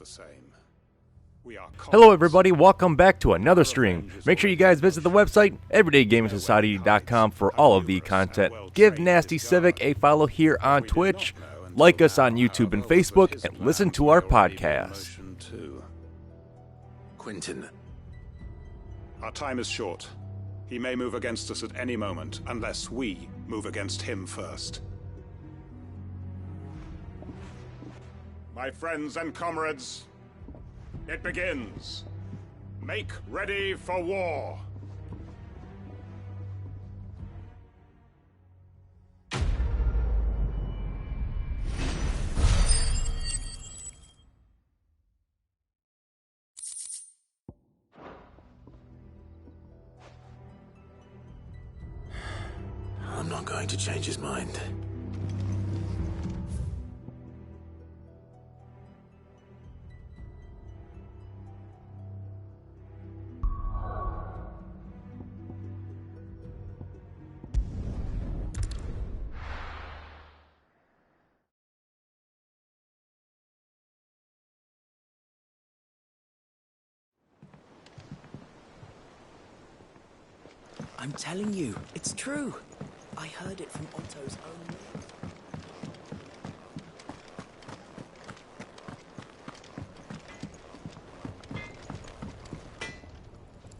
the same. We are Hello everybody, welcome back to another stream. Make sure you guys visit the website, everydaygaming.society.com for all of the content. Give Nasty Civic a follow here on Twitch, like us on YouTube and Facebook, and listen to our podcast. Quentin. Our time is short. He may move against us at any moment, unless we move against him first. My friends and comrades, it begins. Make ready for war. I'm not going to change his mind. I'm telling you, it's true. I heard it from Otto's own lips.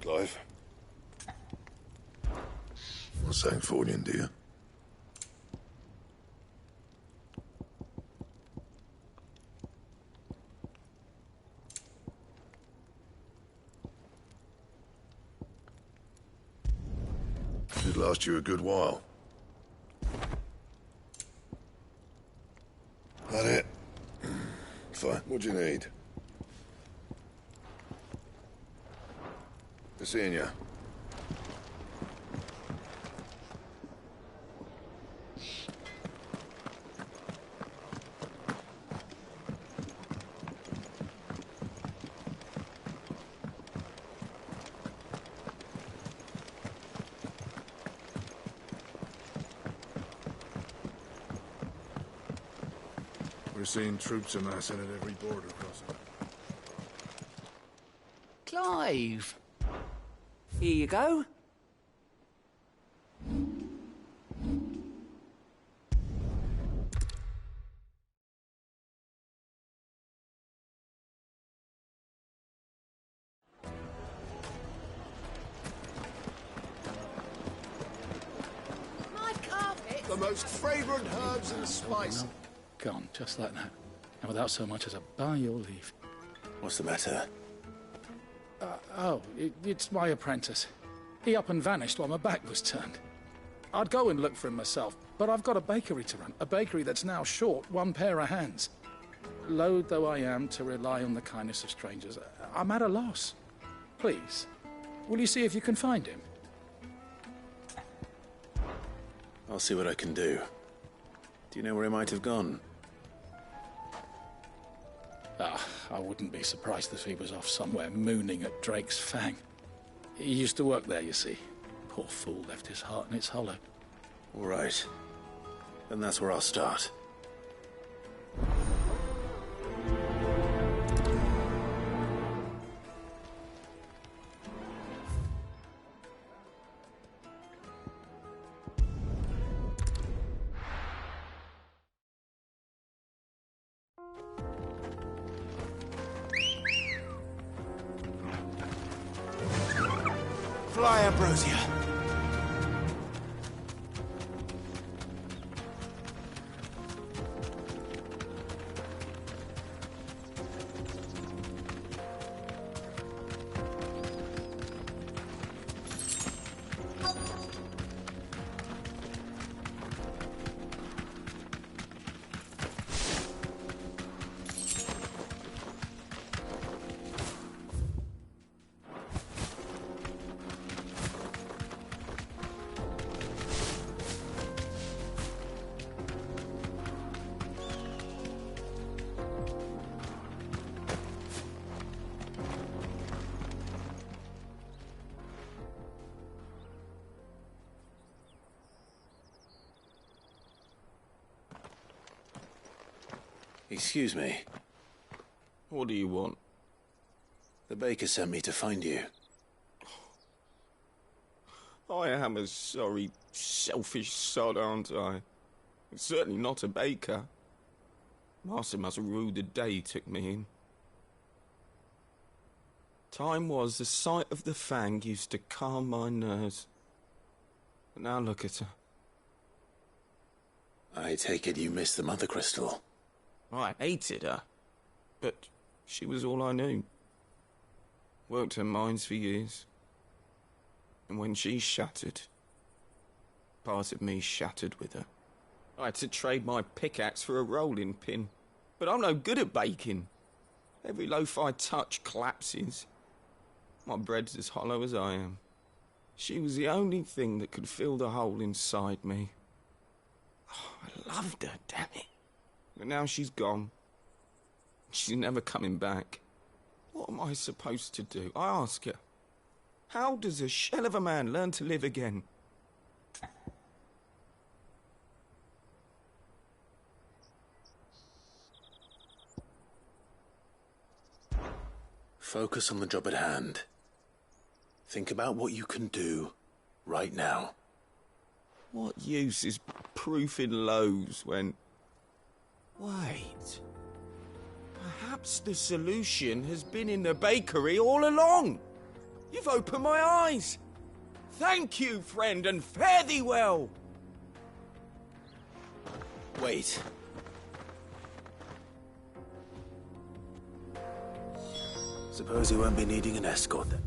Clive? What's that for you, dear? Should last you a good while. That it? Fine. What do you need? Good seeing you. We're seeing troops amassing at every border crossing. Clive! Here you go. My carpet! The most fragrant herbs and spice. Gone, just like that. And without so much as a by your leave. What's the matter? It's my apprentice. He up and vanished while my back was turned. I'd go and look for him myself, but I've got a bakery to run. A bakery that's now short one pair of hands. Loath though I am to rely on the kindness of strangers, I'm at a loss. Please, will you see if you can find him? I'll see what I can do. Do you know where he might have gone? I wouldn't be surprised if he was off somewhere mooning at Drake's Fang. He used to work there, you see. Poor fool left his heart in its hollow. All right. Then that's where I'll start. Fly, Ambrosia. Excuse me. What do you want? The baker sent me to find you. I am a sorry, selfish sod, aren't I? Certainly not a baker. Master must have ruled the day he took me in. Time was the sight of the Fang used to calm my nerves. But now look at her. I take it you missed the Mother Crystal. I hated her, but she was all I knew. Worked her mines for years. And when she shattered, part of me shattered with her. I had to trade my pickaxe for a rolling pin. But I'm no good at baking. Every loaf I touch collapses. My bread's as hollow as I am. She was the only thing that could fill the hole inside me. Oh, I loved her, damn it. But now she's gone. She's never coming back. What am I supposed to do? I ask her. How does a shell of a man learn to live again? Focus on the job at hand. Think about what you can do right now. What use is proofing loaves when... Wait. Perhaps the solution has been in the bakery all along. You've opened my eyes. Thank you, friend, and fare thee well. Wait. Suppose you won't be needing an escort then.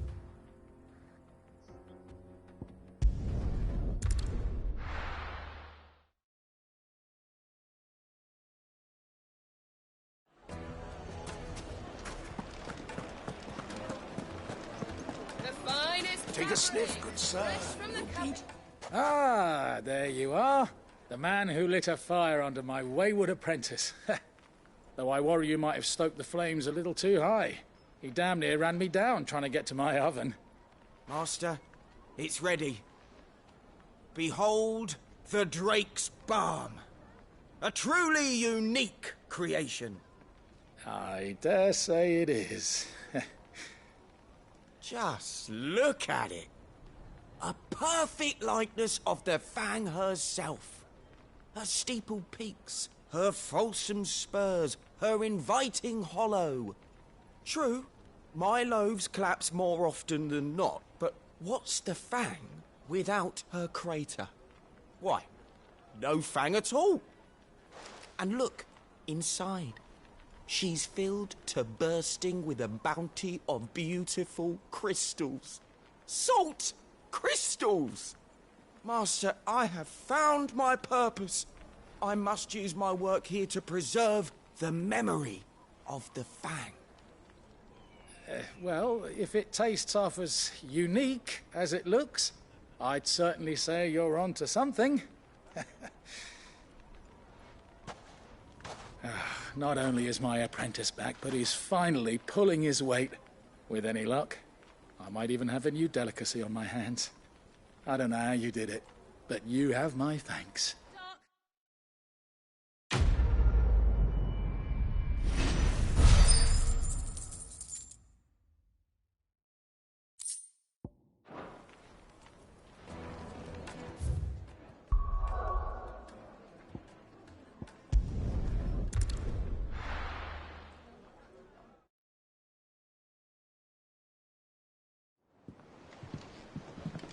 Take a sniff, good sir. Ah, there you are. The man who lit a fire under my wayward apprentice. Though I worry you might have stoked the flames a little too high. He damn near ran me down trying to get to my oven. Master, it's ready. Behold the Drake's Balm. A truly unique creation. I dare say it is. Just look at it. A perfect likeness of the Fang herself. Her steeple peaks, her fulsome spurs, her inviting hollow. True, my loaves collapse more often than not, but what's the Fang without her crater? Why, no Fang at all. And look, inside. She's filled to bursting with a bounty of beautiful crystals. Salt crystals! Master, I have found my purpose. I must use my work here to preserve the memory of the Fang. Well, if it tastes half as unique as it looks, I'd certainly say you're onto something. Not only is my apprentice back, but he's finally pulling his weight. With any luck, I might even have a new delicacy on my hands. I don't know how you did it, but you have my thanks.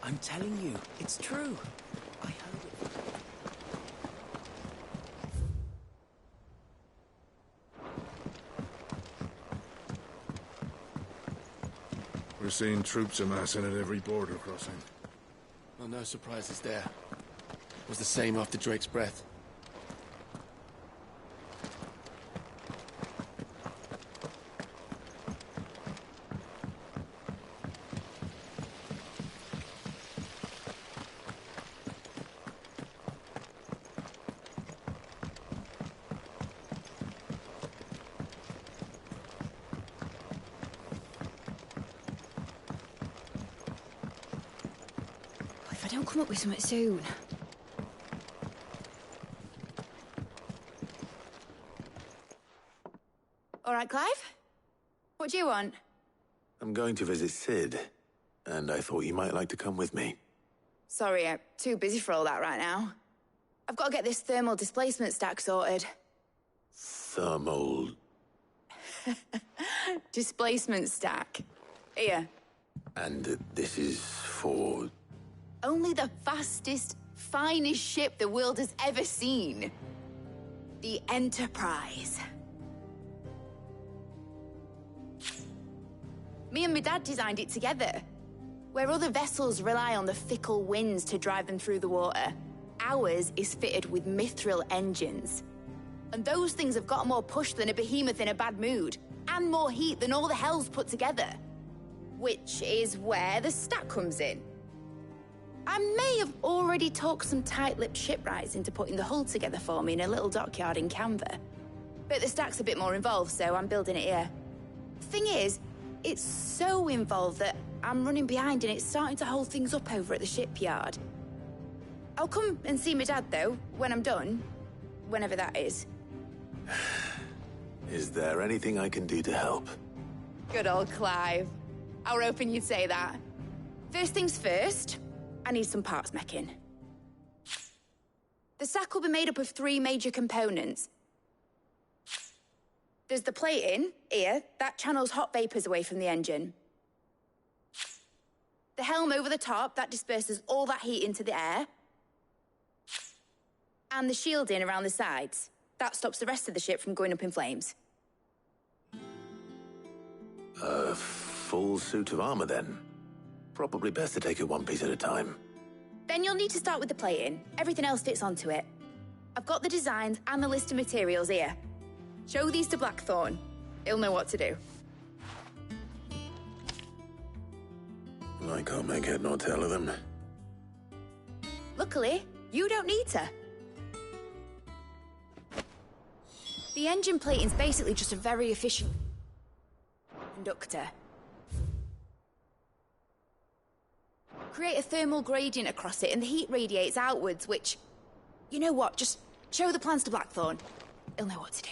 I'm telling you, it's true. I heard it. We're seeing troops amassing at every border crossing. Well, no surprises there. It was the same after Drake's breath. If I don't come up with something soon. All right, Clive? What do you want? I'm going to visit Sid, and I thought you might like to come with me. Sorry, I'm too busy for all that right now. I've got to get this thermal displacement stack sorted. Thermal... Displacement stack. Here. And this is for... Only the fastest, finest ship the world has ever seen. The Enterprise. Me and my dad designed it together. Where other vessels rely on the fickle winds to drive them through the water, ours is fitted with mithril engines. And those things have got more push than a behemoth in a bad mood, and more heat than all the hells put together. Which is where the stack comes in. I may have already talked some tight-lipped shipwrights into putting the hull together for me in a little dockyard in Canva. But the stack's a bit more involved, so I'm building it here. Thing is, it's so involved that I'm running behind and it's starting to hold things up over at the shipyard. I'll come and see my dad, though, when I'm done. Whenever that is. Is there anything I can do to help? Good old Clive. I were hoping you'd say that. First things first, I need some parts meching. The stack will be made up of 3 major components. There's the plating, here, that channels hot vapors away from the engine. The helm over the top, that disperses all that heat into the air. And the shielding around the sides. That stops the rest of the ship from going up in flames. A full suit of armor, then? Probably best to take it one piece at a time. Then you'll need to start with the plating. Everything else fits onto it. I've got the designs and the list of materials here. Show these to Blackthorn. He'll know what to do. I can't make head nor tail of them. Luckily, you don't need to. The engine plating's basically just a very efficient conductor. Create a thermal gradient across it and the heat radiates outwards, which... You know what, just show the plans to Blackthorn. He'll know what to do.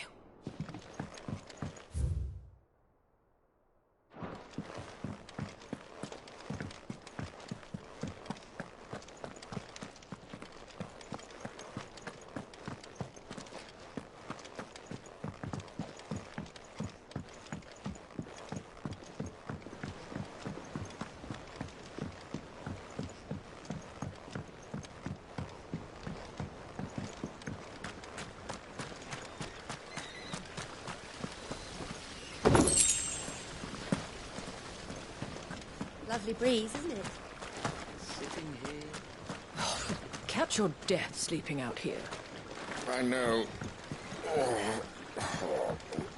Lovely breeze, isn't it? Sitting here. Catch your death sleeping out here. I know.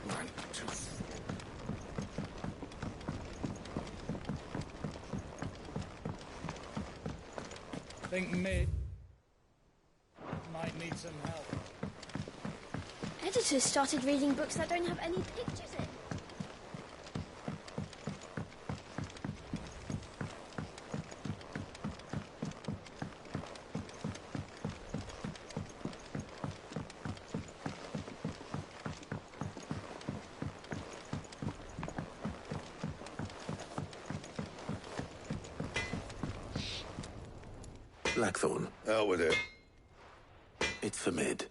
Man, Think Mid might need some help. Editors started reading books that don't have any pictures in. Blackthorn, out with it. it's for Mid.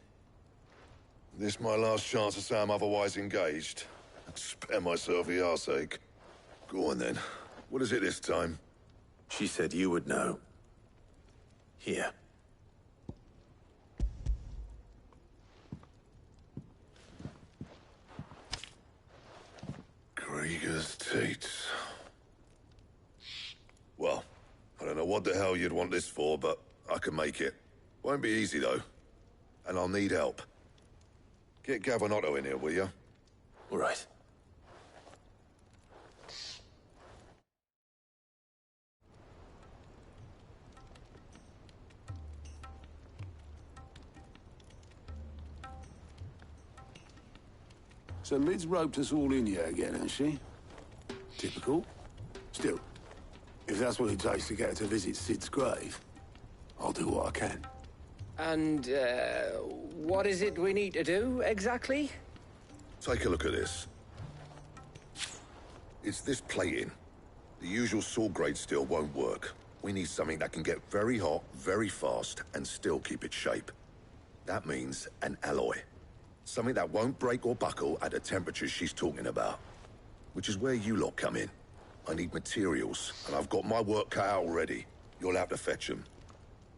This my last chance to say I'm otherwise engaged. Spare myself the arseache. Go on then. What is it this time? She said you would know. Here. Krieger's teats. Well, I don't know what the hell you'd want this for, but I can make it. Won't be easy, though. And I'll need help. Get Gavin-Otto in here, will you? All right. So Mid's roped us all in here again, hasn't she? Typical. Still, if that's what it takes to get her to visit Sid's grave, I'll do what I can. And, what is it we need to do, exactly? Take a look at this. It's this plating. The usual sword grade steel won't work. We need something that can get very hot, very fast, and still keep its shape. That means an alloy. Something that won't break or buckle at the temperatures she's talking about. Which is where you lot come in. I need materials, and I've got my work cut out already. You'll have to fetch them.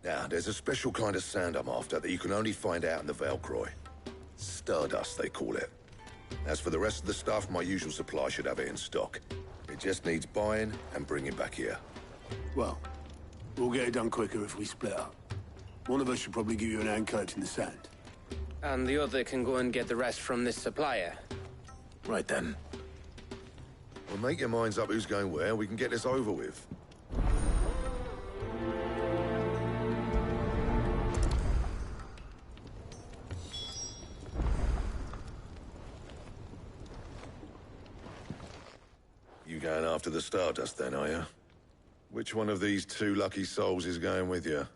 Now, there's a special kind of sand I'm after that you can only find out in the Velcroy. Stardust, they call it. As for the rest of the stuff, my usual supply should have it in stock. It just needs buying and bringing back here. Well, we'll get it done quicker if we split up. One of us should probably give you an hand coat in the sand. And the other can go and get the rest from this supplier. Right then. Well, make your minds up who's going where, we can get this over with. You going after the Stardust then, are you? Which one of these two lucky souls is going with you?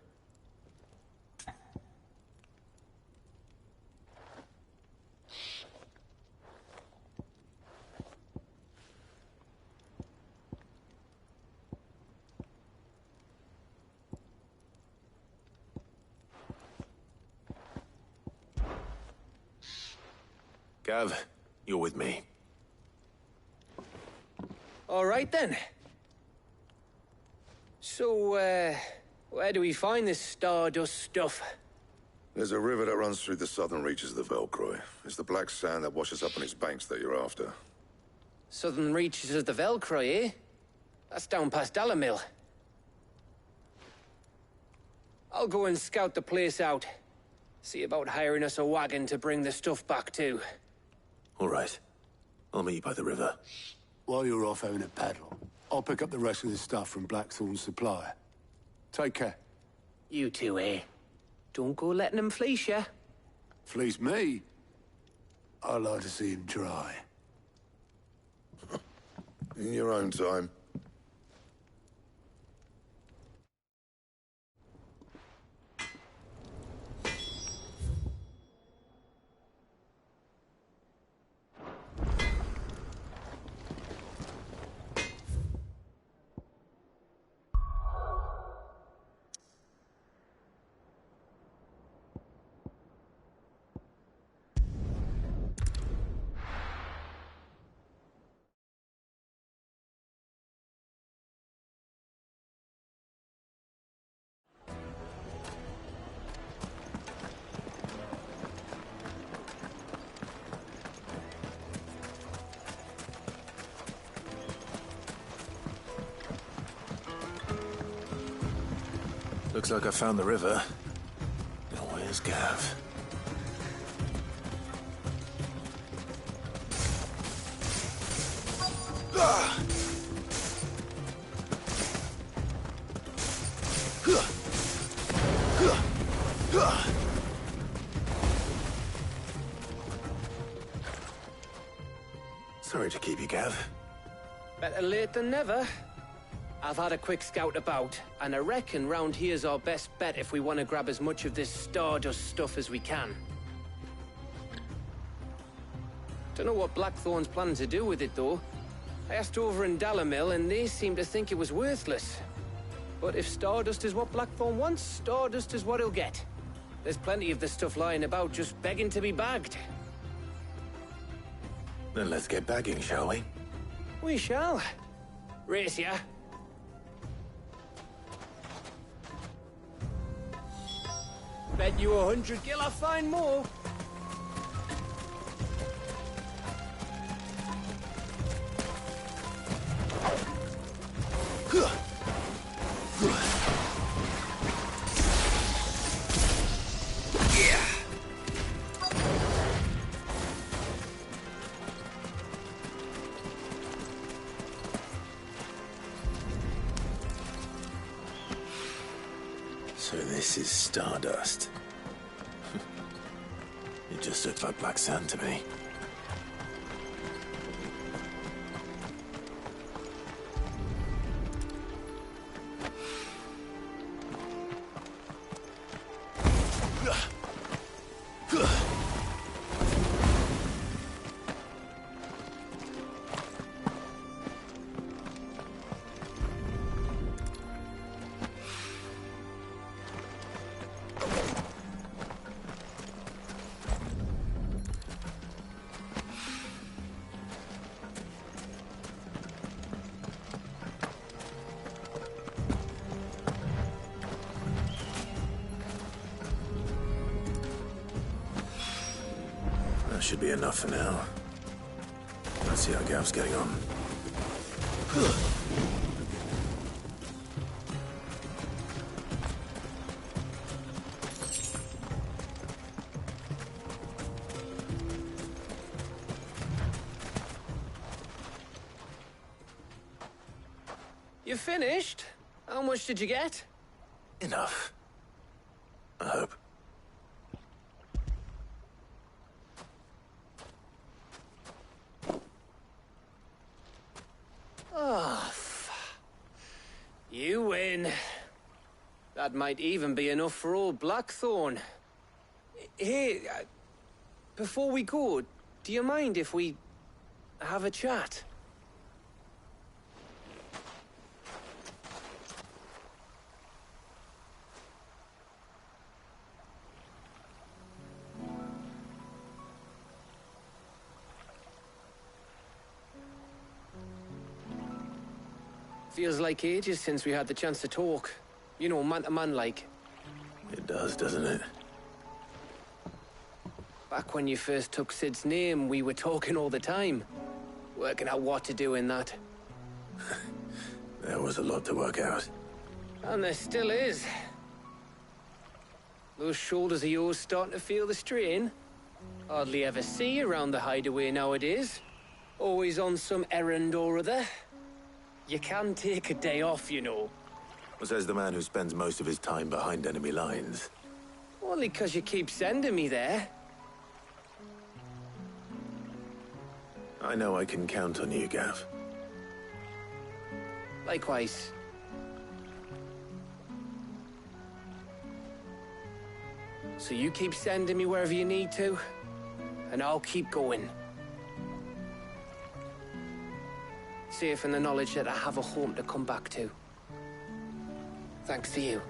Gav, you're with me. All right, then. So, where do we find this Stardust stuff? There's a river that runs through the southern reaches of the Velcroy. It's the black sand that washes up on its banks that you're after. Southern reaches of the Velcroy, eh? That's down past Dalamil. I'll go and scout the place out. See about hiring us a wagon to bring the stuff back to. All right. I'll meet you by the river. While you're off having a paddle, I'll pick up the rest of the stuff from Blackthorn's supplier. Take care. You two, eh? Don't go letting him fleece ya. Fleece me? I like to see him try. In your own time. Looks like I found the river. Now where's Gav? Sorry to keep you, Gav. Better late than never. I've had a quick scout about, and I reckon round here's our best bet if we want to grab as much of this Stardust stuff as we can. Don't know what Blackthorn's planning to do with it, though. I asked over in Dalamil, and they seem to think it was worthless. But if Stardust is what Blackthorn wants, Stardust is what he'll get. There's plenty of this stuff lying about, just begging to be bagged. Then let's get bagging, shall we? We shall. Race ya. Bet you 100 gil I'll find more. So this is Stardust. It just looks like black sand to me. should be enough for now. Let's see how Gav's getting on. You finished? How much did you get? Enough. I hope. Oh, you win. That might even be enough for old Blackthorn. Hey, before we go, do you mind if we have a chat? Feels like ages since we had the chance to talk. You know, man to man like. It does, doesn't it? Back when you first took Sid's name, we were talking all the time. Working out what to do in that. There was a lot to work out. And there still is. Those shoulders of yours starting to feel the strain. Hardly ever see you around the hideaway nowadays. Always on some errand or other. You can take a day off, you know. Says the man who spends most of his time behind enemy lines. Only 'cause you keep sending me there. I know I can count on you, Gav. Likewise. So you keep sending me wherever you need to, and I'll keep going. Safe in the knowledge that I have a home to come back to. Thanks to you.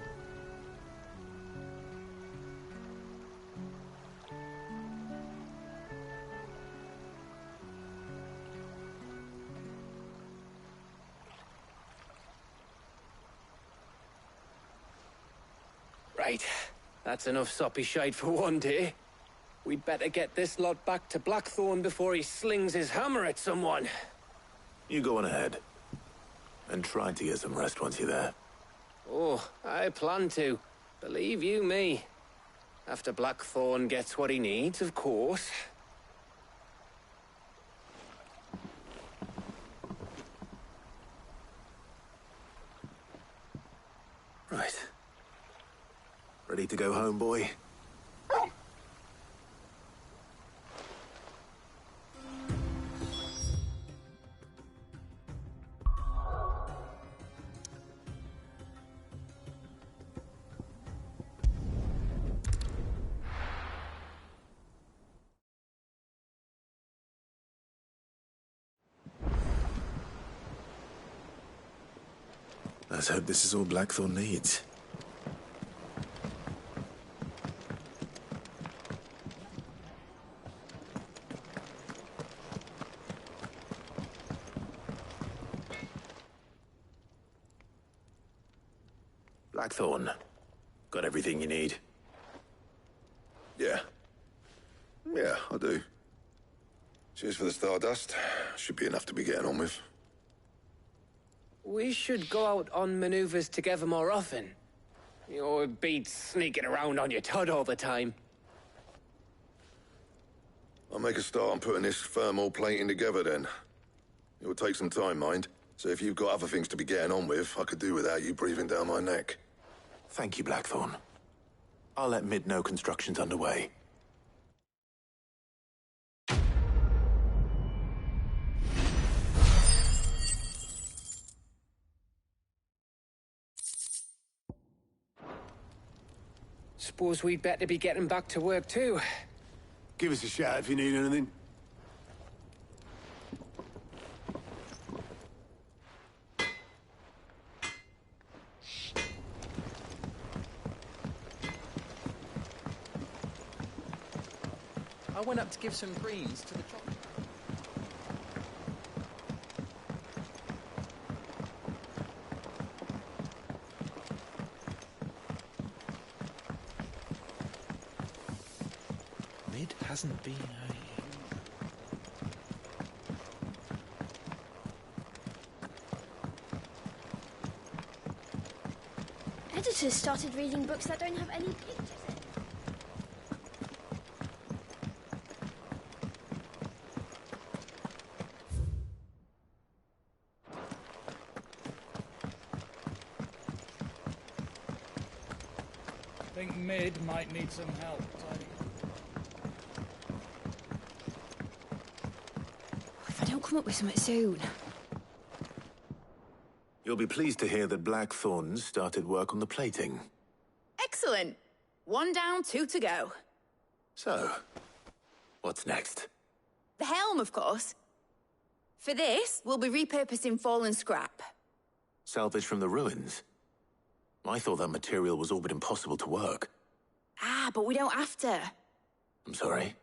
Right. That's enough soppy shite for one day. We'd better get this lot back to Blackthorn before he slings his hammer at someone. You go on ahead. And try to get some rest once you're there. Oh, I plan to. Believe you me. After Blackthorn gets what he needs, of course. Right. Ready to go home, boy? Let's hope this is all Blackthorn needs. Blackthorn, got everything you need? Yeah. Yeah, I do. Cheers for the Stardust. Should be enough to be getting on with. We should go out on maneuvers together more often. You know, it beats sneaking around on your tud all the time. I'll make a start on putting this thermal plating together then. It will take some time, mind. So if you've got other things to be getting on with, I could do without you breathing down my neck. Thank you, Blackthorn. I'll let Mid know construction's underway. Suppose we'd better be getting back to work too. Give us a shout if you need anything. I went up to give some greens to the chocolate. Mid hasn't been Otter started reading books that don't have any pictures in. I think Mid might need some help tidying If I don't come up with something soon. You'll be pleased to hear that Blackthorn's started work on the plating. Excellent. 1 down, 2 to go. So, what's next? The helm, of course. For this, we'll be repurposing fallen scrap. Salvage from the ruins? I thought that material was all but impossible to work. Ah, but we don't have to. I'm sorry?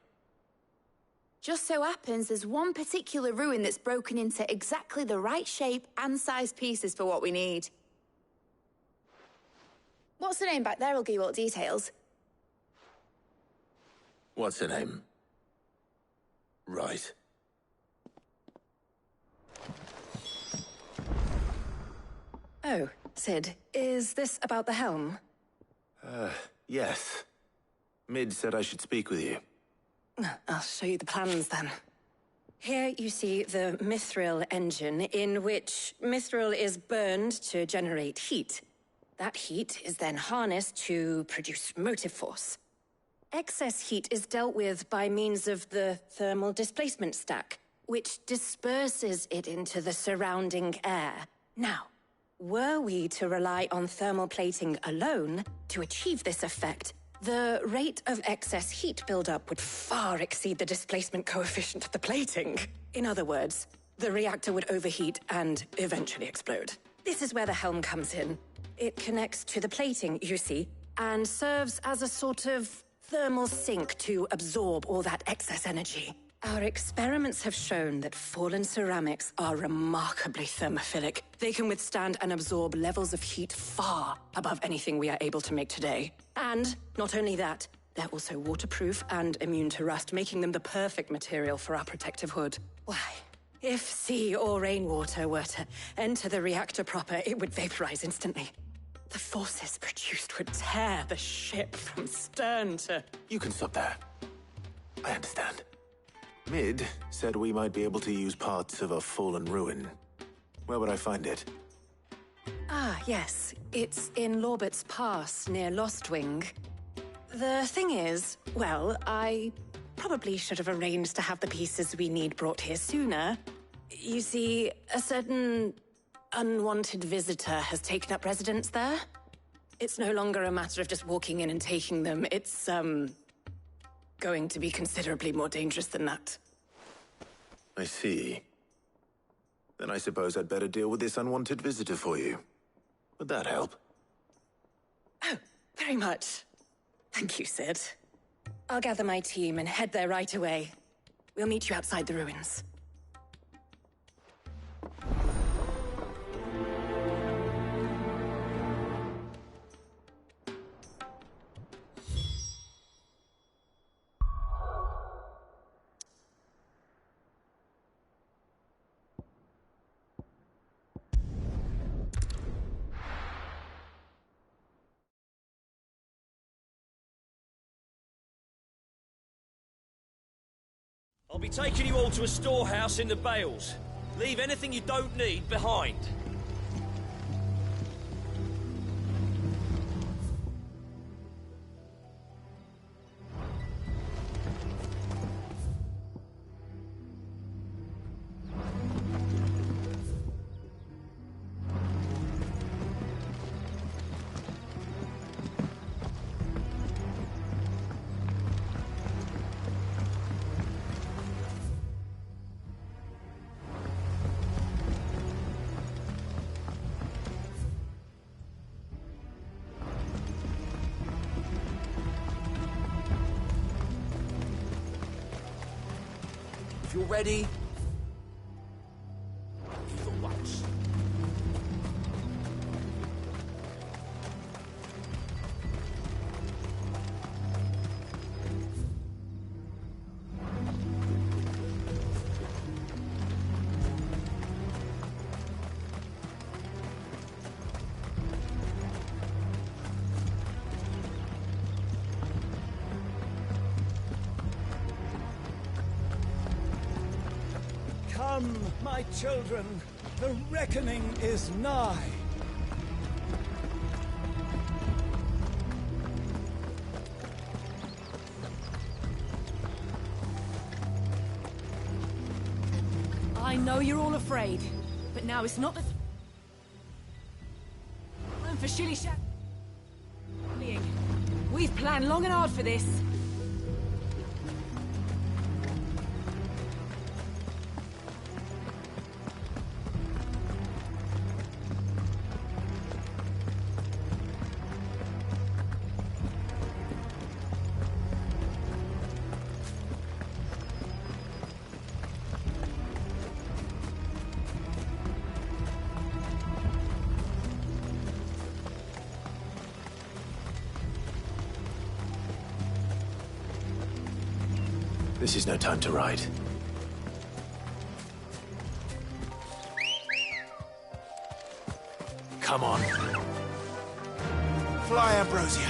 Just so happens there's one particular ruin that's broken into exactly the right shape and size pieces for what we need. What's the name back there? I'll give you all the details. What's her name? Right. Oh, Sid, is this about the helm? Yes. Mid said I should speak with you. I'll show you the plans then. Here you see the mithril engine, in which mithril is burned to generate heat. That heat is then harnessed to produce motive force. Excess heat is dealt with by means of the thermal displacement stack, which disperses it into the surrounding air. Now, were we to rely on thermal plating alone to achieve this effect, the rate of excess heat buildup would far exceed the displacement coefficient of the plating. In other words, the reactor would overheat and eventually explode. This is where the helm comes in. It connects to the plating, you see, and serves as a sort of thermal sink to absorb all that excess energy. Our experiments have shown that fallen ceramics are remarkably thermophilic. They can withstand and absorb levels of heat far above anything we are able to make today. And not only that, they're also waterproof and immune to rust, making them the perfect material for our protective hood. Why, if sea or rainwater were to enter the reactor proper, it would vaporize instantly. The forces produced would tear the ship from stern to... You can stop there. I understand. Mid said we might be able to use parts of a fallen ruin. Where would I find it? Ah, yes. It's in Lorbert's Pass, near Lostwing. The thing is, well, I probably should have arranged to have the pieces we need brought here sooner. You see, a certain unwanted visitor has taken up residence there. It's no longer a matter of just walking in and taking them. It's, going to be considerably more dangerous than that. I see. Then I suppose I'd better deal with this unwanted visitor for you. Would that help? Oh, very much. Thank you, Sid. I'll gather my team and head there right away. We'll meet you outside the ruins. I'll be taking you all to a storehouse in the Bales. Leave anything you don't need behind. If you're ready, either once. Come, my children, the reckoning is nigh. I know you're all afraid, but now it's not the time for shilly-shat. We've planned long and hard for this. This is no time to ride. Come on. Fly, Ambrosia.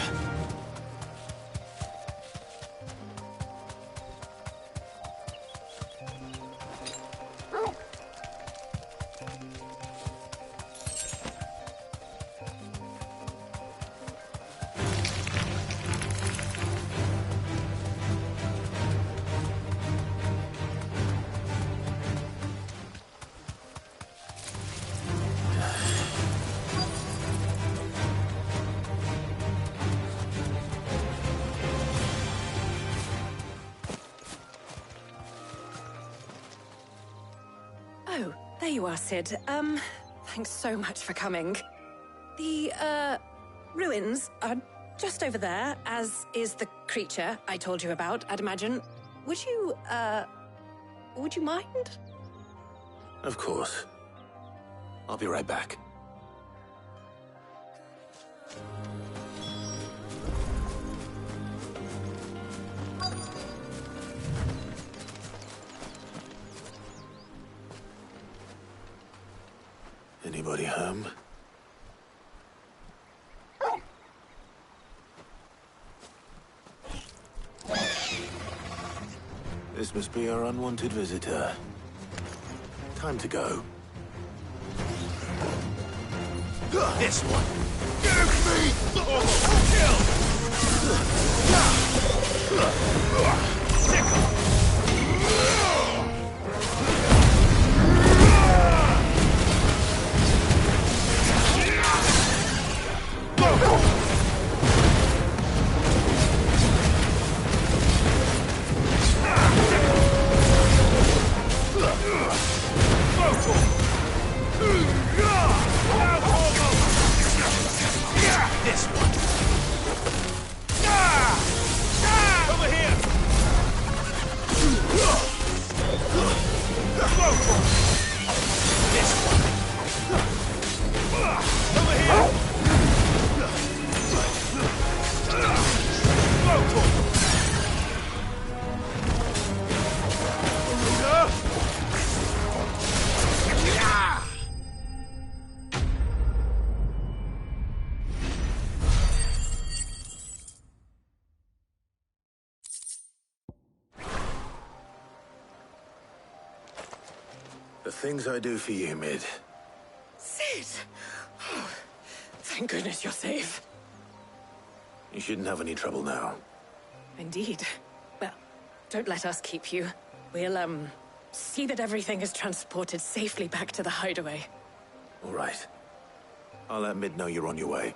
Oh, there you are, Sid. Thanks so much for coming. The, ruins are just over there, as is the creature I told you about, I'd imagine. Would you mind? Of course. I'll be right back. Anybody home? This must be our unwanted visitor. Time to go. This one. Give me this one. Over here. This one. Over here. The things I do for you, Mid. Sid! Oh, thank goodness you're safe. You shouldn't have any trouble now. Indeed. Well, don't let us keep you. We'll, see that everything is transported safely back to the hideaway. All right. I'll let Mid know you're on your way.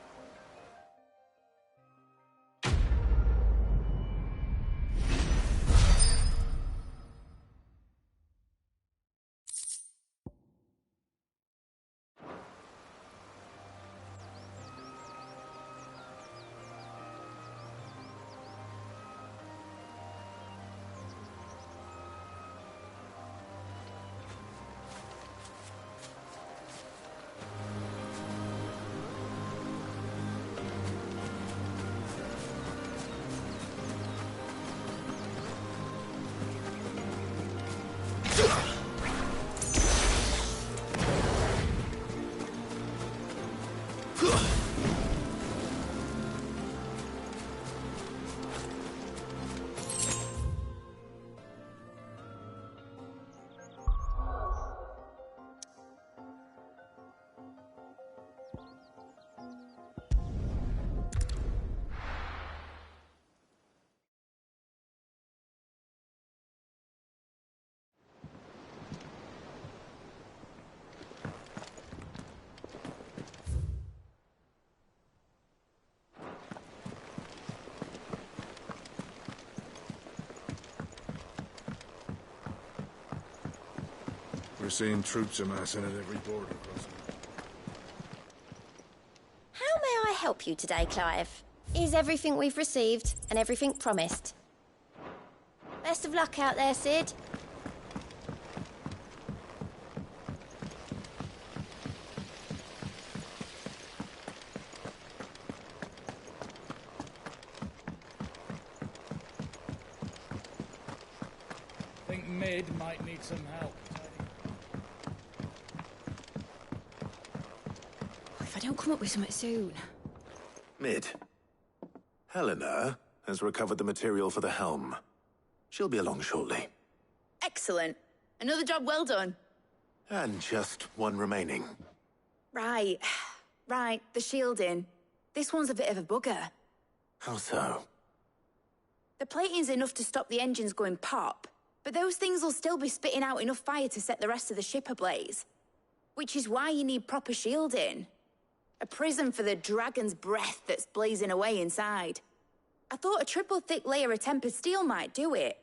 seen troops amassing at every border crossing. How may I help you today, Clive? Is everything we've received and everything promised? Best of luck out there, Sid. I think Mid might need some help. If I don't come up with something soon. Mid. Helena has recovered the material for the helm. She'll be along shortly. Excellent. Another job well done. And just one remaining. Right. Right, the shielding. This one's a bit of a bugger. How so? The plating's enough to stop the engines going pop, but those things will still be spitting out enough fire to set the rest of the ship ablaze. Which is why you need proper shielding. A prison for the dragon's breath that's blazing away inside. I thought a triple thick layer of tempered steel might do it.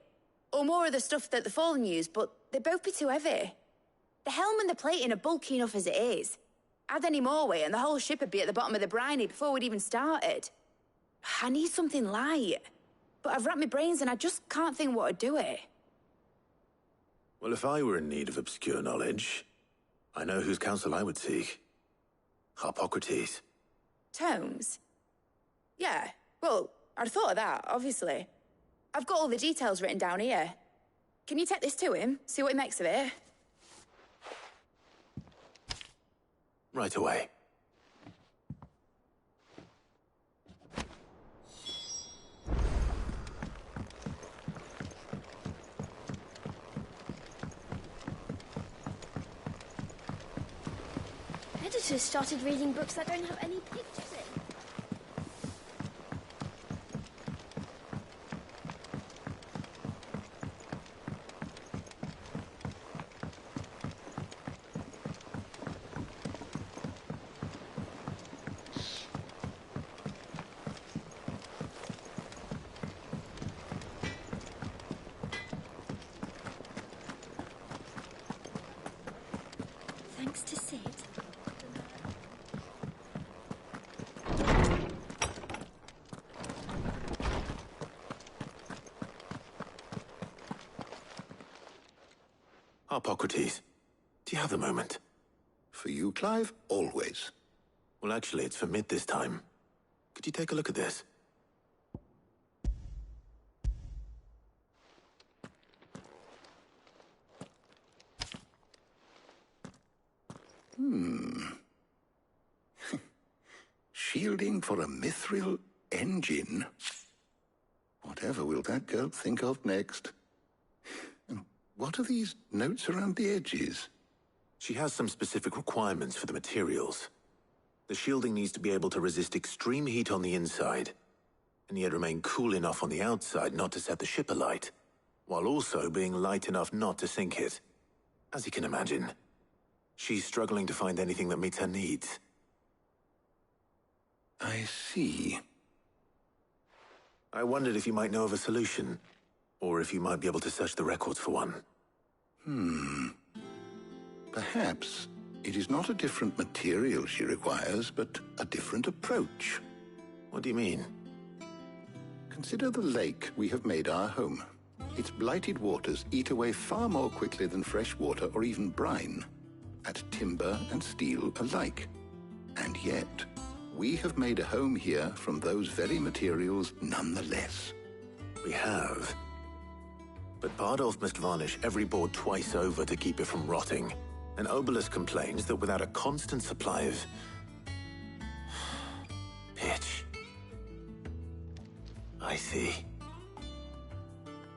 Or more of the stuff that the Fallen use, but they'd both be too heavy. The helm and the plating are bulky enough as it is. Add any more weight and the whole ship would be at the bottom of the briny before we'd even started. I need something light. But I've racked my brains and I just can't think what would do it. Well, if I were in need of obscure knowledge, I know whose counsel I would seek. Harpocrates. Tomes? Yeah, well, I'd have thought of that, obviously. I've got all the details written down here. Can you take this to him, see what he makes of it? Right away. Editors started reading books that don't have any pictures in. Thanks to Sid. Harpocrates, do you have a moment? For you, Clive? Always. Well, actually, it's for Mid this time. Could you take a look at this? Shielding for a mithril engine? Whatever will that girl think of next? And what are these notes around the edges? She has some specific requirements for the materials. The shielding needs to be able to resist extreme heat on the inside, and yet remain cool enough on the outside not to set the ship alight, while also being light enough not to sink it. As you can imagine, she's struggling to find anything that meets her needs. I see. I wondered if you might know of a solution, or if you might be able to search the records for one. Perhaps it is not a different material she requires, but a different approach. What do you mean? Consider the lake we have made our home. Its blighted waters eat away far more quickly than fresh water or even brine, at timber and steel alike. And yet, we have made a home here from those very materials nonetheless. We have. But Bardolph must varnish every board twice over to keep it from rotting. And Obelus complains that without a constant supply of pitch. I see.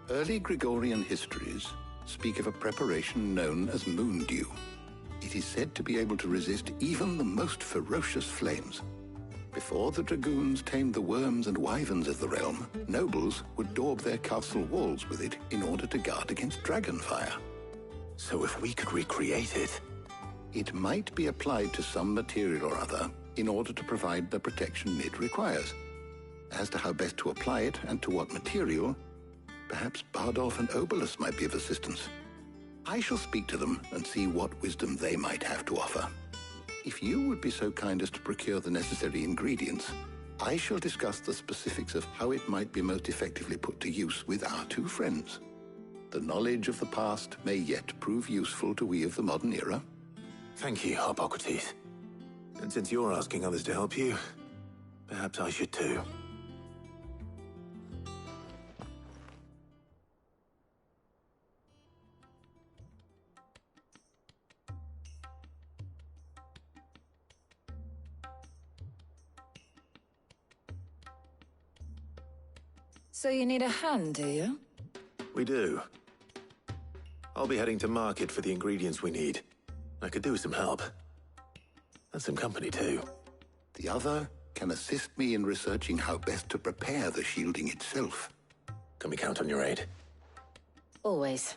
Early Gregorian histories speak of a preparation known as moon dew. It is said to be able to resist even the most ferocious flames. Before the dragoons tamed the worms and wyverns of the realm, nobles would daub their castle walls with it in order to guard against dragon fire. So if we could recreate it... It might be applied to some material or other in order to provide the protection Mid requires. As to how best to apply it and to what material, perhaps Bardolph and Obelus might be of assistance. I shall speak to them and see what wisdom they might have to offer. If you would be so kind as to procure the necessary ingredients, I shall discuss the specifics of how it might be most effectively put to use with our two friends. The knowledge of the past may yet prove useful to we of the modern era. Thank you, Hippocrates. And since you're asking others to help you, perhaps I should too. So you need a hand, do you? We do. I'll be heading to market for the ingredients we need. I could do with some help. And some company, too. The other can assist me in researching how best to prepare the shielding itself. Can we count on your aid? Always.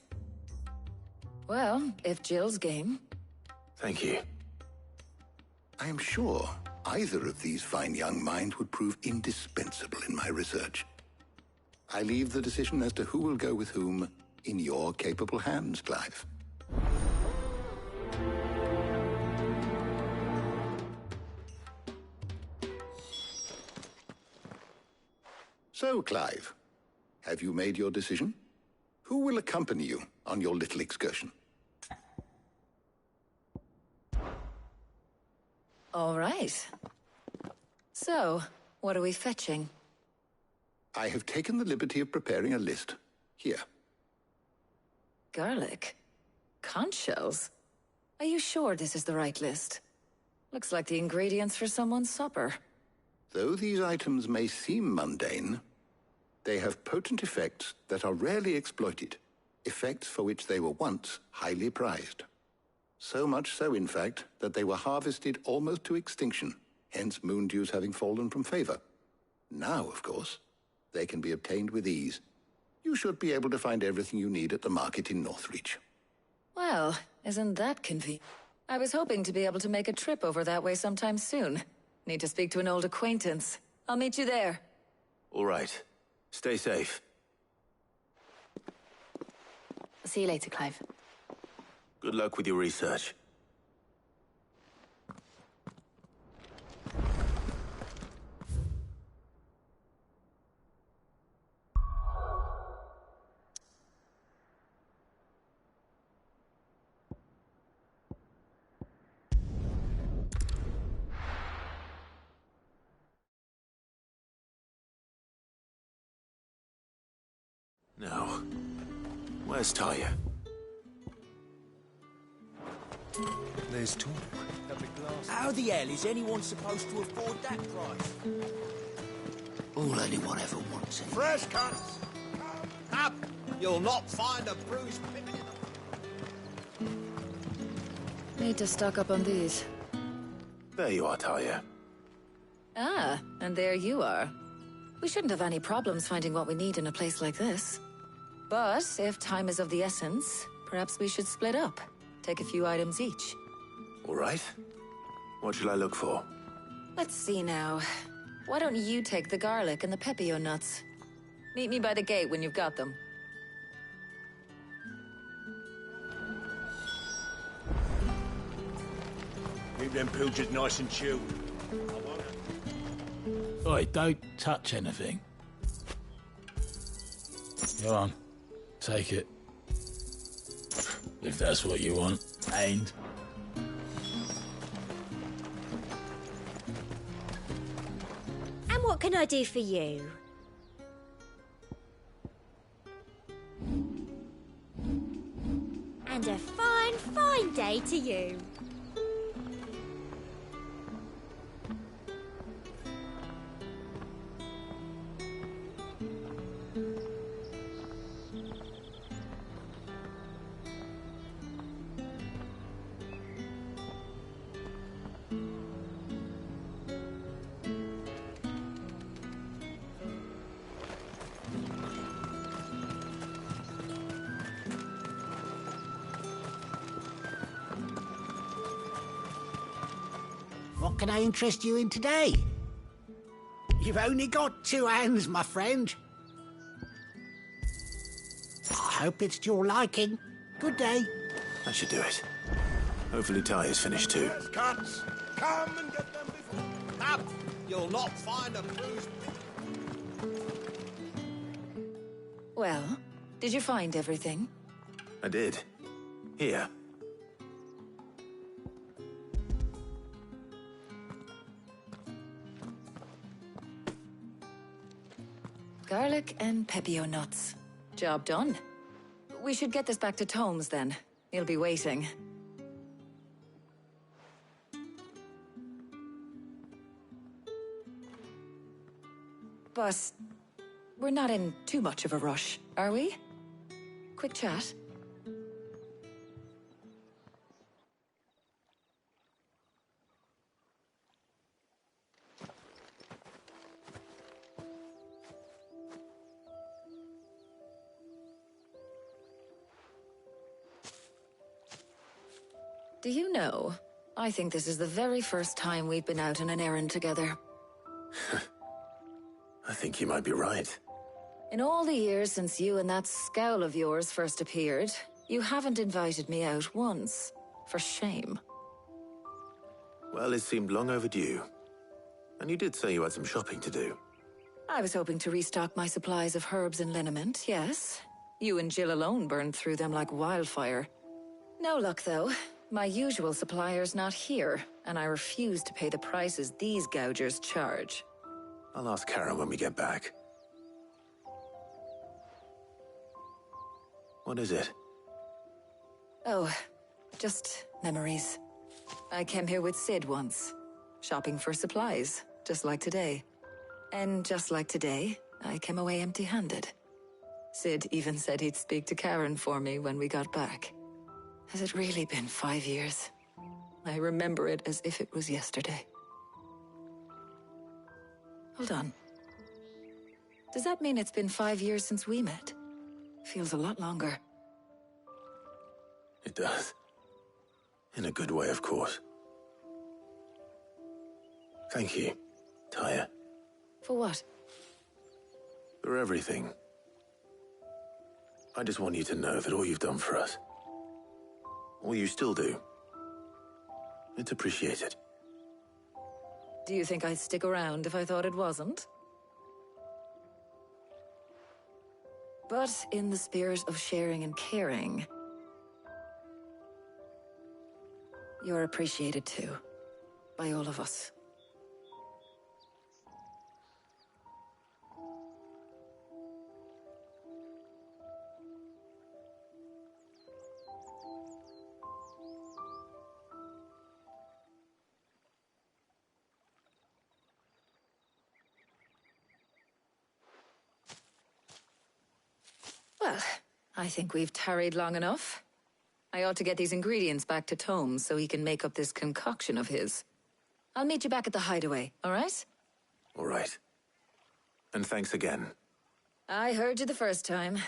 Well, if Jill's game. Thank you. I am sure either of these fine young minds would prove indispensable in my research. I leave the decision as to who will go with whom in your capable hands, Clive. So, Clive, have you made your decision? Who will accompany you on your little excursion? All right. So, what are we fetching? I have taken the liberty of preparing a list. Here. Garlic? Conch shells? Are you sure this is the right list? Looks like the ingredients for someone's supper. Though these items may seem mundane, they have potent effects that are rarely exploited, effects for which they were once highly prized. So much so, in fact, that they were harvested almost to extinction, hence moon dews having fallen from favor. Now, of course, they can be obtained with ease. You should be able to find everything you need at the market in Northreach. Well, isn't that convenient? I was hoping to be able to make a trip over that way sometime soon. Need to speak to an old acquaintance. I'll meet you there. All right. Stay safe. I'll see you later, Clive. Good luck with your research. Now, where's Talia? There's talk. How the hell is anyone supposed to afford that price? All anyone ever wants. Fresh cuts! Up! You'll not find a bruised pippin in the... Need to stock up on these. There you are, Talia. Ah, and there you are. We shouldn't have any problems finding what we need in a place like this. But if time is of the essence, perhaps we should split up. Take a few items each. All right. What shall I look for? Let's see now. Why don't you take the garlic and the pepio nuts? Meet me by the gate when you've got them. Keep them pilchards nice and chilled. Oi, don't touch anything. Go on. Take it. If that's what you want. And... And what can I do for you? And a fine, fine day to you. What can I interest you in today? You've only got 2 hands, my friend. I hope it's to your liking. Good day. That should do it. Hopefully Ty is finished too. Cats, come and get them before... Up! You'll not find a cruise... Well, did you find everything? I did. Here. Garlic and pepio nuts. Job done. We should get this back to Tomes then. He'll be waiting. But we're not in too much of a rush, are we? Quick chat. Do you know, I think this is the very first time we've been out on an errand together. I think you might be right. In all the years since you and that scowl of yours first appeared, you haven't invited me out once. For shame. Well, it seemed long overdue. And you did say you had some shopping to do. I was hoping to restock my supplies of herbs and liniment, yes. You and Jill alone burned through them like wildfire. No luck, though. My usual supplier's not here, and I refuse to pay the prices these gougers charge. I'll ask Kara when we get back. What is it? Oh, just memories. I came here with Sid once, shopping for supplies, just like today. And just like today, I came away empty-handed. Sid even said he'd speak to Karen for me when we got back. Has it really been 5 years? I remember it as if it was yesterday. Hold on. Does that mean it's been 5 years since we met? Feels a lot longer. It does. In a good way, of course. Thank you, Tyre. For what? For everything. I just want you to know that all you've done for us, all you still do, it's appreciated. Do you think I'd stick around if I thought it wasn't? But in the spirit of sharing and caring, you're appreciated too, by all of us. Well, I think we've tarried long enough. I ought to get these ingredients back to Tomes so he can make up this concoction of his. I'll meet you back at the hideaway, all right? All right. And thanks again. I heard you the first time.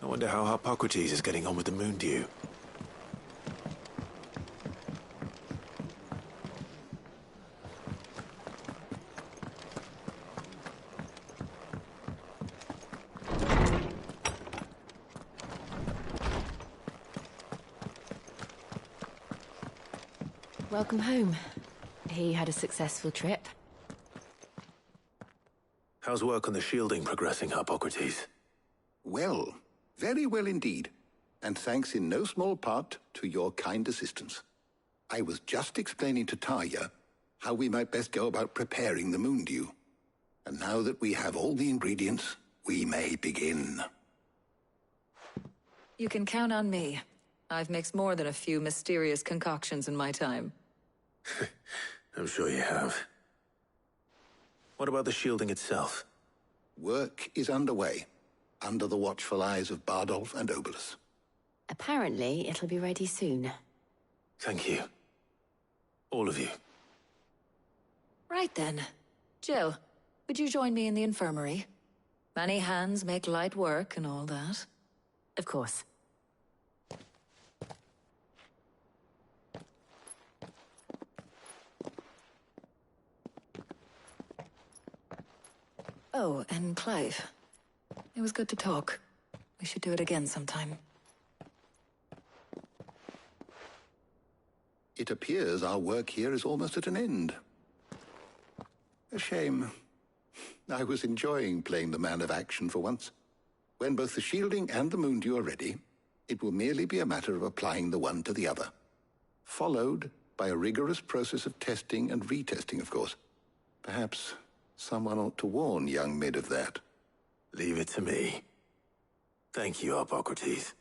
I wonder how Hippocrates is getting on with the moon dew. Welcome home. He had a successful trip. How's work on the shielding progressing, Hippocrates? Well, very well indeed. And thanks in no small part to your kind assistance. I was just explaining to Tarja how we might best go about preparing the moon dew. And now that we have all the ingredients, we may begin. You can count on me. I've mixed more than a few mysterious concoctions in my time. I'm sure you have. What about the shielding itself? Work is underway, under the watchful eyes of Bardolph and Obolus. Apparently, it'll be ready soon. Thank you. All of you. Right then. Jill, would you join me in the infirmary? Many hands make light work and all that. Of course. Oh, and Clive. It was good to talk. We should do it again sometime. It appears our work here is almost at an end. A shame. I was enjoying playing the man of action for once. When both the shielding and the Moondew are ready, it will merely be a matter of applying the one to the other. Followed by a rigorous process of testing and retesting, of course. Perhaps someone ought to warn young Mid of that. Leave it to me. Thank you, Hippocrates.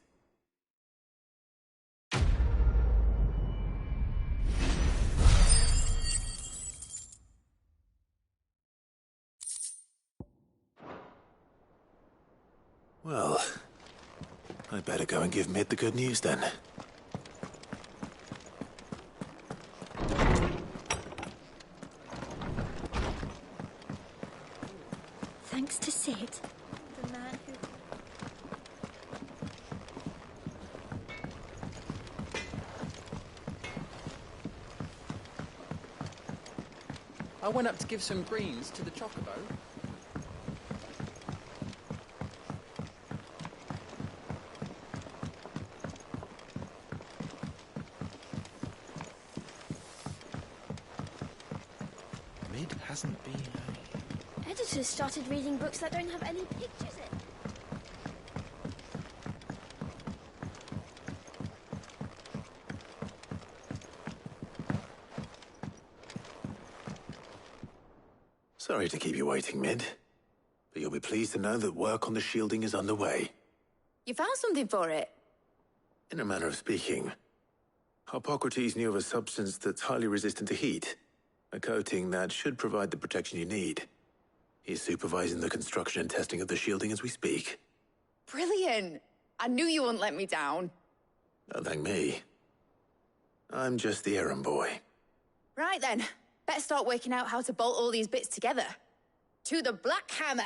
Well, I better go and give Mid the good news then. Thanks to Sid, the man who... I went up to give some greens to the chocobo. Mid hasn't been... Editors started reading books that don't have any pictures in. Sorry to keep you waiting, Mid. But you'll be pleased to know that work on the shielding is underway. You found something for it? In a manner of speaking, Hippocrates knew of a substance that's highly resistant to heat. A coating that should provide the protection you need. He's supervising the construction and testing of the shielding as we speak. Brilliant! I knew you wouldn't let me down. Don't thank me. I'm just the errand boy. Right then, better start working out how to bolt all these bits together. To the Black Hammer!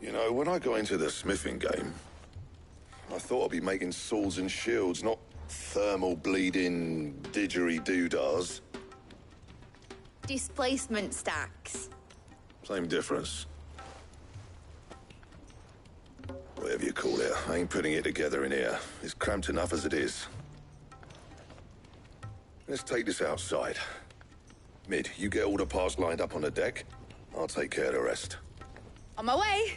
You know, when I got into the smithing game, I thought I'd be making swords and shields, not thermal bleeding didgeridoo-dahs. Displacement stacks. Same difference. Whatever you call it, I ain't putting it together in here. It's cramped enough as it is. Let's take this outside. Mid, you get all the parts lined up on the deck. I'll take care of the rest. On my way!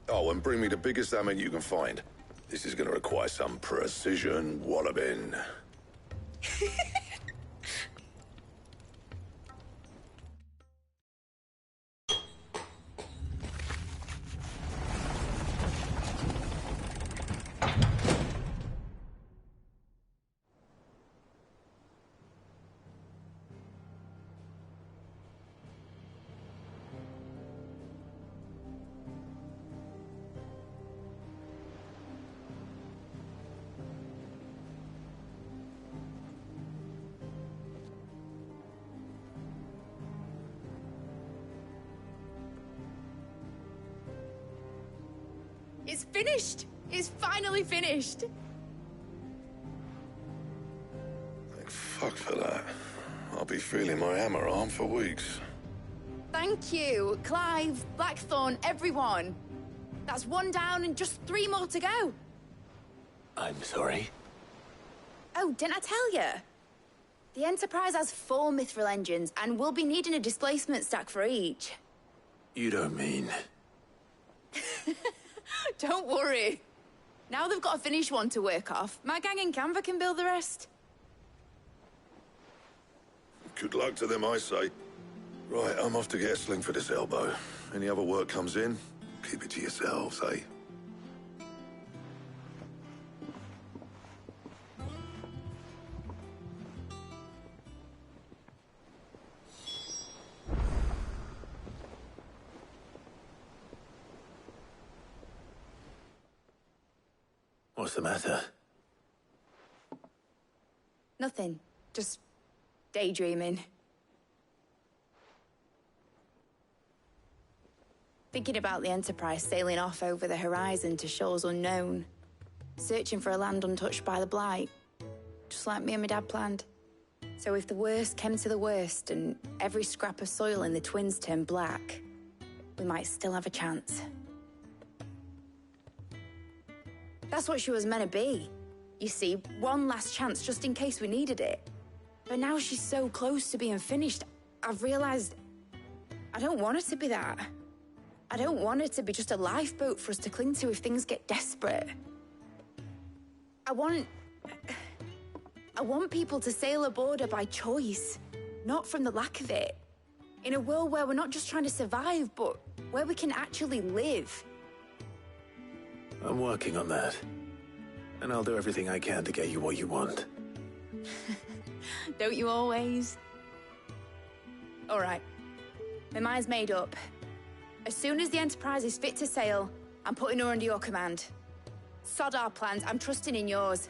Oh, and bring me the biggest salmon you can find. This is gonna require some precision walloping. It's finished! It's finally finished! Thank fuck for that. I'll be feeling my hammer arm for weeks. Thank you, Clive, Blackthorn, everyone. That's one down and just 3 more to go. I'm sorry. Oh, didn't I tell you? The Enterprise has 4 mithril engines, and we'll be needing a displacement stack for each. You don't mean... Don't worry. Now they've got a finished one to work off. My gang in Canva can build the rest. Good luck to them, I say. Right, I'm off to get a sling for this elbow. Any other work comes in, keep it to yourselves, eh? What's the matter? Nothing. Just daydreaming. Thinking about the Enterprise sailing off over the horizon to shores unknown. Searching for a land untouched by the Blight. Just like me and my dad planned. So if the worst came to the worst and every scrap of soil in the Twins turned black, we might still have a chance. That's what she was meant to be. You see, one last chance just in case we needed it. But now she's so close to being finished, I've realized I don't want her to be that. I don't want her to be just a lifeboat for us to cling to if things get desperate. I want people to sail aboard her by choice, not from the lack of it. In a world where we're not just trying to survive, but where we can actually live. I'm working on that. And I'll do everything I can to get you what you want. Don't you always? All right. My mind's made up. As soon as the Enterprise is fit to sail, I'm putting her under your command. Sod our plans, I'm trusting in yours.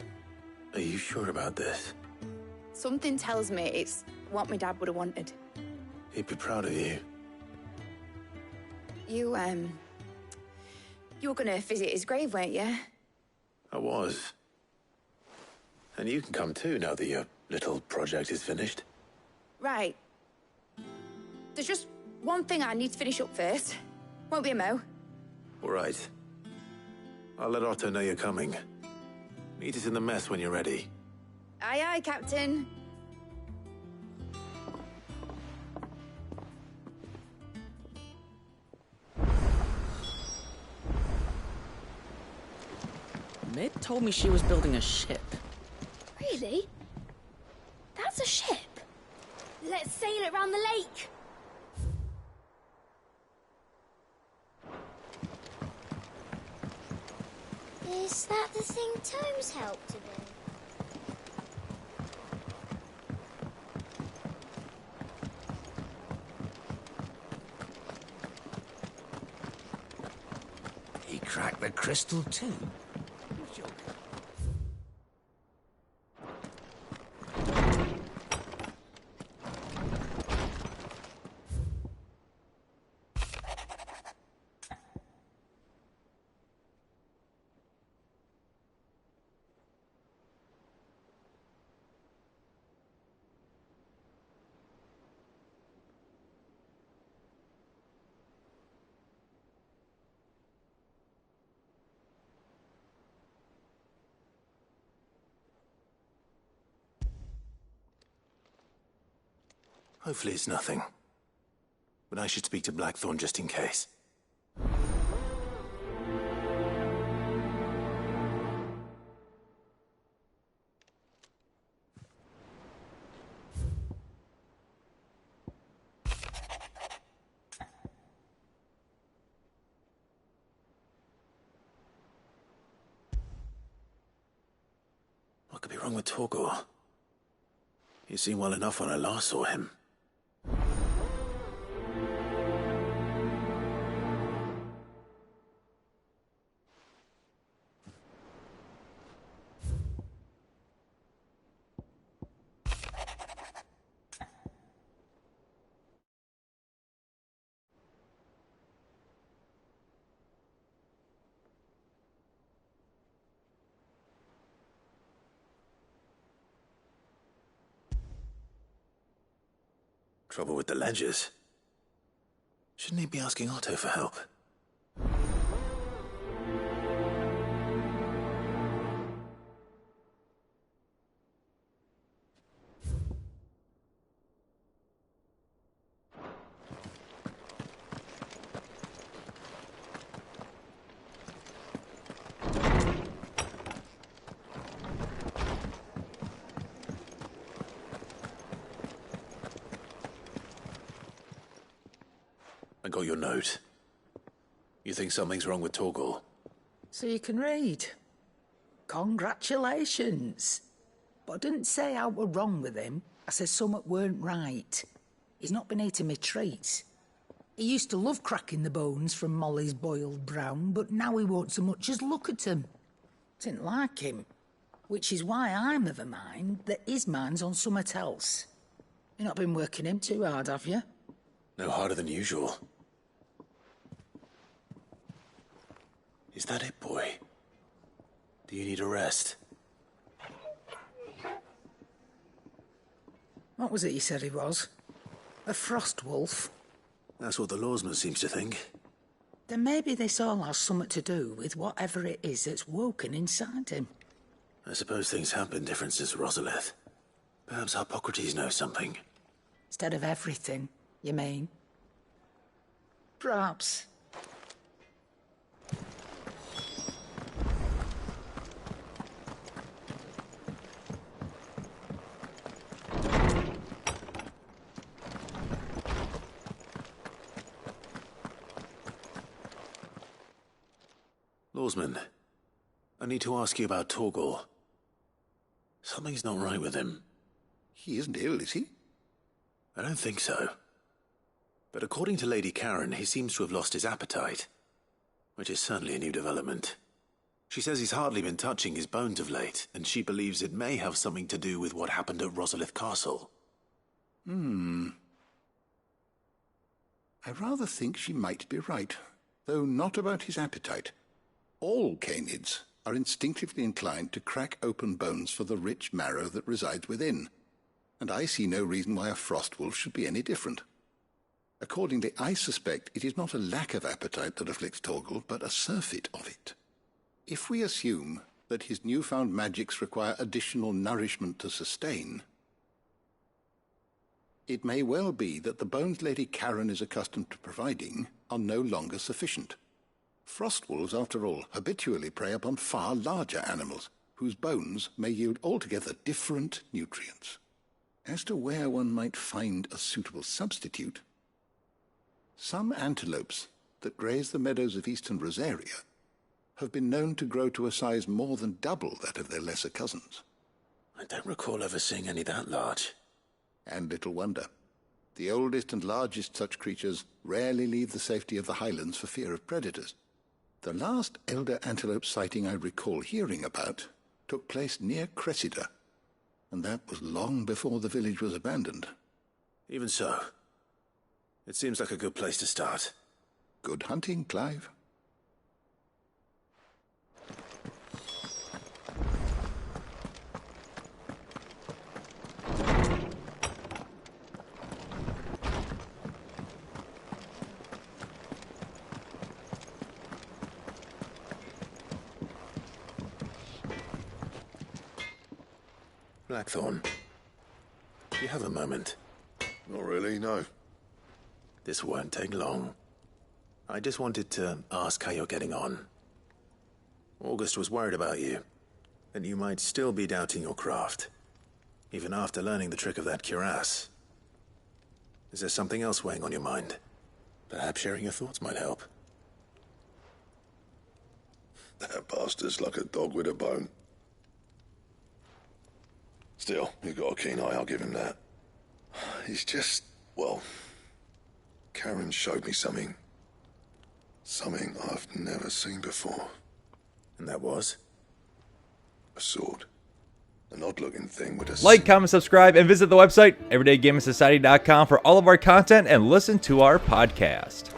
Are you sure about this? Something tells me it's what my dad would have wanted. He'd be proud of you. You were gonna visit his grave, weren't you? I was. And you can come too, now that your little project is finished. Right. There's just one thing I need to finish up first. Won't be a mo. All right. I'll let Otto know you're coming. Meet us in the mess when you're ready. Aye, aye, Captain. Mid told me she was building a ship. Really? That's a ship. Let's sail it round the lake. Is that the thing Tomes helped him in? He cracked the crystal too. Hopefully it's nothing. But I should speak to Blackthorn just in case. What could be wrong with Torgor? He seemed well enough when I last saw him. Trouble with the ledgers. Shouldn't he be asking Otto for help? got your note. You think something's wrong with Torgal? So you can read. Congratulations. But I didn't say I were wrong with him. I said something weren't right. He's not been eating me treats. He used to love cracking the bones from Molly's boiled brown, but now he won't so much as look at 'em. Didn't like him. Which is why I'm of a mind that his mind's on something else. You've not been working him too hard, have you? No harder than usual. Is that it, boy? Do you need a rest? What was it you said he was? A frost wolf? That's what the lawsman seems to think. Then maybe this all has something to do with whatever it is that's woken inside him. I suppose things have been different since Rosalith. Perhaps Hippocrates knows something. Instead of everything, you mean? Perhaps. Lawsman, I need to ask you about Torgal. Something's not right with him. He isn't ill, is he? I don't think so. But according to Lady Karen, he seems to have lost his appetite, which is certainly a new development. She says he's hardly been touching his bones of late, and she believes it may have something to do with what happened at Rosalith Castle. I rather think she might be right, though not about his appetite. All canids are instinctively inclined to crack open bones for the rich marrow that resides within, and I see no reason why a frost wolf should be any different. Accordingly, I suspect it is not a lack of appetite that afflicts Torgal, but a surfeit of it. If we assume that his newfound magics require additional nourishment to sustain, it may well be that the bones Lady Karen is accustomed to providing are no longer sufficient. Frost wolves, after all, habitually prey upon far larger animals, whose bones may yield altogether different nutrients. As to where one might find a suitable substitute, some antelopes that graze the meadows of eastern Rosaria have been known to grow to a size more than double that of their lesser cousins. I don't recall ever seeing any that large. And little wonder. The oldest and largest such creatures rarely leave the safety of the highlands for fear of predators. The last elder antelope sighting I recall hearing about took place near Cressida, and that was long before the village was abandoned. Even so, it seems like a good place to start. Good hunting, Clive. Blackthorn, do you have a moment? Not really, no. This won't take long. I just wanted to ask how you're getting on. August was worried about you, that you might still be doubting your craft, even after learning the trick of that cuirass. Is there something else weighing on your mind? Perhaps sharing your thoughts might help. That bastard's like a dog with a bone. Still, you've got a keen eye, I'll give him that. He's just, well, Karen showed me something. Something I've never seen before. And that was? A sword. An odd-looking thing with a... Like, comment, subscribe, and visit the website, everydaygamersociety.com for all of our content and listen to our podcast.